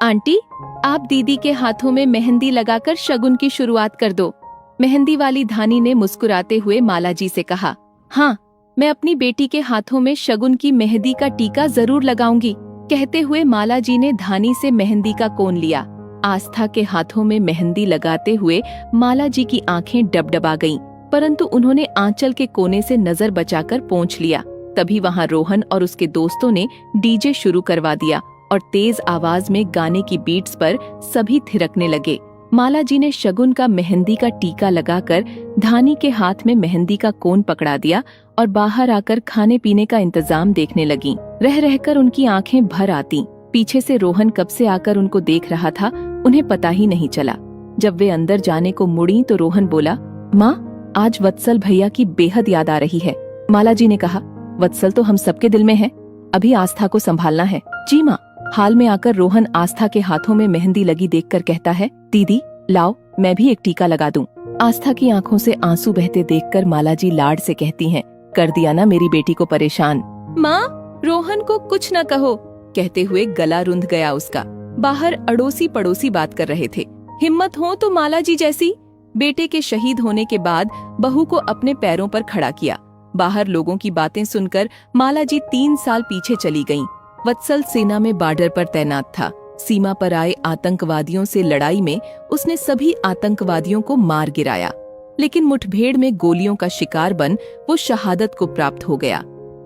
Aunty, आप दीदी के हाथों में मेहंदी लगाकर शगुन की शुरुआत कर दो। मेहंदी वाली धानी ने मुस्कुराते हुए माला जी से कहा। हाँ, मैं अपनी बेटी के हाथों में शगुन की मेहंदी का टीका जरूर लगाऊंगी। कहते हुए माला जी ने धानी से मेहंदी का कोन लिया। आस्था के हाथों में मेहंदी लगाते हुए माला जी की आंखें डबडबा गईं, परंतु उन्होंने आंचल के कोने से नजर बचाकर पोंछ लिया। तभी वहां रोहन और उसके दोस्तों ने डीजे शुरू करवा दिया और तेज आवाज में गाने की बीट्स पर सभी थिरकने लगे। माला जी ने शगुन का मेहंदी का टीका लगाकर धानी के हाथ में मेहंदी का कोन पकड़ा दिया और बाहर आकर खाने पीने का इंतजाम देखने लगी। रह रहकर उनकी आंखें भर आती। पीछे से रोहन कब से आकर उनको देख रहा था, उन्हें पता ही नहीं चला। जब वे अंदर जाने को मुड़ी तो रोहन बोला, माँ, आज वत्सल भैया की बेहद याद आ रही है। माला जी ने कहा, वत्सल तो हम सबके दिल में है, अभी आस्था को संभालना है। जी माँ। हाल में आकर रोहन आस्था के हाथों में मेहंदी लगी देखकर कहता है, दीदी लाओ, मैं भी एक टीका लगा दूं। आस्था की आंखों से आंसू बहते देखकर माला जी लाड से कहती हैं, कर दिया ना मेरी बेटी को परेशान। माँ, रोहन को कुछ न कहो, कहते हुए गला रुंध गया उसका। बाहर अड़ोसी पड़ोसी बात कर रहे थे। हिम्मत हो तो माला जी जैसी। बेटे के शहीद होने के बाद बहू को अपने पैरों पर खड़ा किया। बाहर लोगों की बातें सुनकर माला जी 3 साल पीछे चली गईं। वत्सल सेना में बॉर्डर पर तैनात था। सीमा पर आए आतंकवादियों से लड़ाई में उसने सभी आतंकवादियों को मार गिराया, लेकिन मुठभेड़ में गोलियों का शिकार बन वो शहादत को प्राप्त हो गया।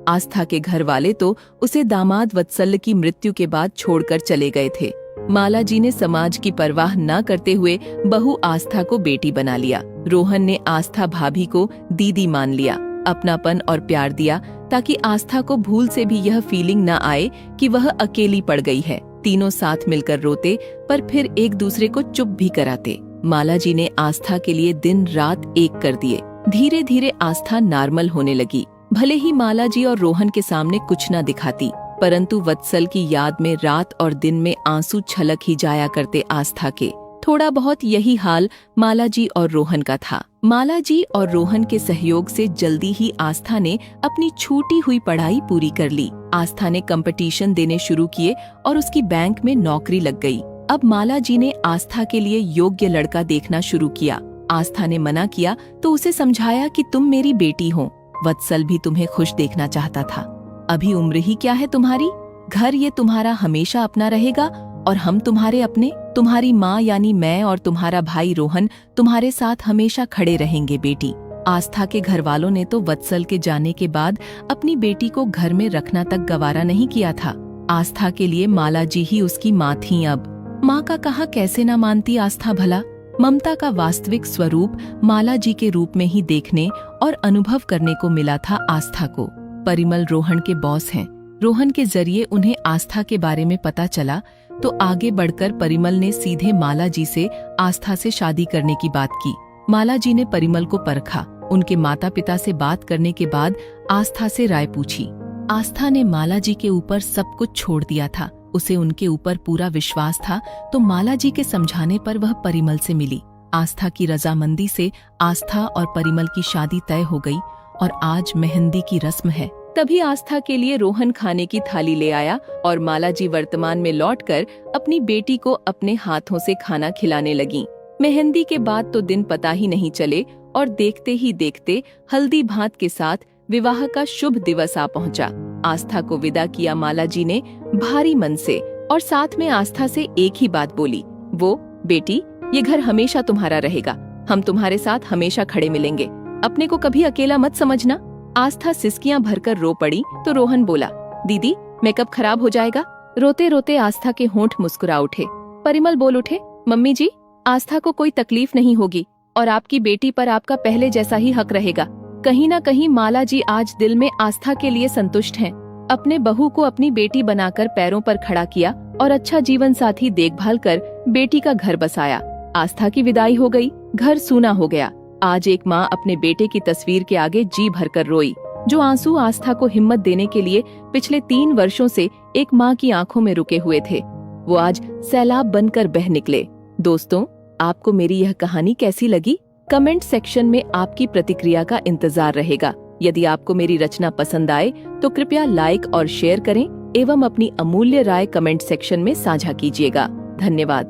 आस्था के घर वाले तो उसे दामाद वत्सल की मृत्यु के बाद छोड़कर चले गए थे। माला जी ने समाज की परवाह न करते हुए बहू आस्था को बेटी बना लिया। रोहन ने आस्था भाभी को दीदी मान लिया, अपनापन और प्यार दिया ताकि आस्था को भूल से भी यह फीलिंग न आए कि वह अकेली पड़ गई है। तीनों साथ मिलकर रोते, पर फिर एक दूसरे को चुप भी कराते। माला जी ने आस्था के लिए दिन रात एक कर दिए। धीरे धीरे आस्था नॉर्मल होने लगी। भले ही माला जी और रोहन के सामने कुछ न दिखाती, परंतु वत्सल की याद में रात और दिन में आंसू छलक ही जाया करते आस्था के। थोड़ा बहुत यही हाल माला जी और रोहन का था। माला जी और रोहन के सहयोग से जल्दी ही आस्था ने अपनी छूटी हुई पढ़ाई पूरी कर ली। आस्था ने कंपटीशन देने शुरू किए और उसकी बैंक में नौकरी लग गई। अब माला जी ने आस्था के लिए योग्य लड़का देखना शुरू किया। आस्था ने मना किया तो उसे समझाया कि तुम मेरी बेटी हो, वत्सल भी तुम्हें खुश देखना चाहता था। अभी उम्र ही क्या है तुम्हारी, घर ये तुम्हारा हमेशा अपना रहेगा और हम तुम्हारे अपने। तुम्हारी माँ यानी मैं और तुम्हारा भाई रोहन तुम्हारे साथ हमेशा खड़े रहेंगे बेटी। आस्था के घर वालों ने तो वत्सल के जाने के बाद अपनी बेटी को घर में रखना तक गवारा नहीं किया था। आस्था के लिए माला जी ही उसकी माँ थी। अब माँ का कहा कैसे न मानती आस्था भला। ममता का वास्तविक स्वरूप माला जी के रूप में ही देखने और अनुभव करने को मिला था आस्था को। परिमल रोहन के बॉस हैं। रोहन के जरिए उन्हें आस्था के बारे में पता चला तो आगे बढ़कर परिमल ने सीधे माला जी से आस्था से शादी करने की बात की। माला जी ने परिमल को परखा। उनके माता पिता से बात करने के बाद आस्था से राय पूछी। आस्था ने माला जी के ऊपर सब कुछ छोड़ दिया था। उसे उनके ऊपर पूरा विश्वास था, तो माला जी के समझाने पर वह परिमल से मिली। आस्था की रजामंदी से आस्था और परिमल की शादी तय हो गई और आज मेहंदी की रस्म है। तभी आस्था के लिए रोहन खाने की थाली ले आया और माला जी वर्तमान में लौटकर अपनी बेटी को अपने हाथों से खाना खिलाने लगी। मेहंदी के बाद तो दिन पता ही नहीं चले और देखते ही देखते हल्दी भात के साथ विवाह का शुभ दिवस आ पहुंचा। आस्था को विदा किया माला जी ने भारी मन से और साथ में आस्था से एक ही बात बोली, वो बेटी, ये घर हमेशा तुम्हारा रहेगा। हम तुम्हारे साथ हमेशा खड़े मिलेंगे। अपने को कभी अकेला मत समझना। आस्था सिसकियां भरकर रो पड़ी तो रोहन बोला, दीदी मेकअप खराब हो जाएगा। रोते रोते आस्था के होंठ मुस्कुरा उठे। परिमल बोल उठे, मम्मी जी, आस्था को कोई तकलीफ नहीं होगी और आपकी बेटी पर आपका पहले जैसा ही हक रहेगा। कहीं न कहीं माला जी आज दिल में आस्था के लिए संतुष्ट हैं। अपने बहू को अपनी बेटी बनाकर पैरों पर खड़ा किया और अच्छा जीवन साथी देखभाल कर बेटी का घर बसाया। आस्था की विदाई हो गई, घर सूना हो गया। आज एक माँ अपने बेटे की तस्वीर के आगे जी भरकर रोई। जो आंसू आस्था को हिम्मत देने के लिए पिछले 3 वर्षों से एक माँ की आंखों में रुके हुए थे, वो आज सैलाब बनकर बह निकले। दोस्तों, आपको मेरी यह कहानी कैसी लगी? कमेंट सेक्शन में आपकी प्रतिक्रिया का इंतजार रहेगा। यदि आपको मेरी रचना पसंद आए तो कृपया लाइक और शेयर करें एवं अपनी अमूल्य राय कमेंट सेक्शन में साझा कीजिएगा। धन्यवाद।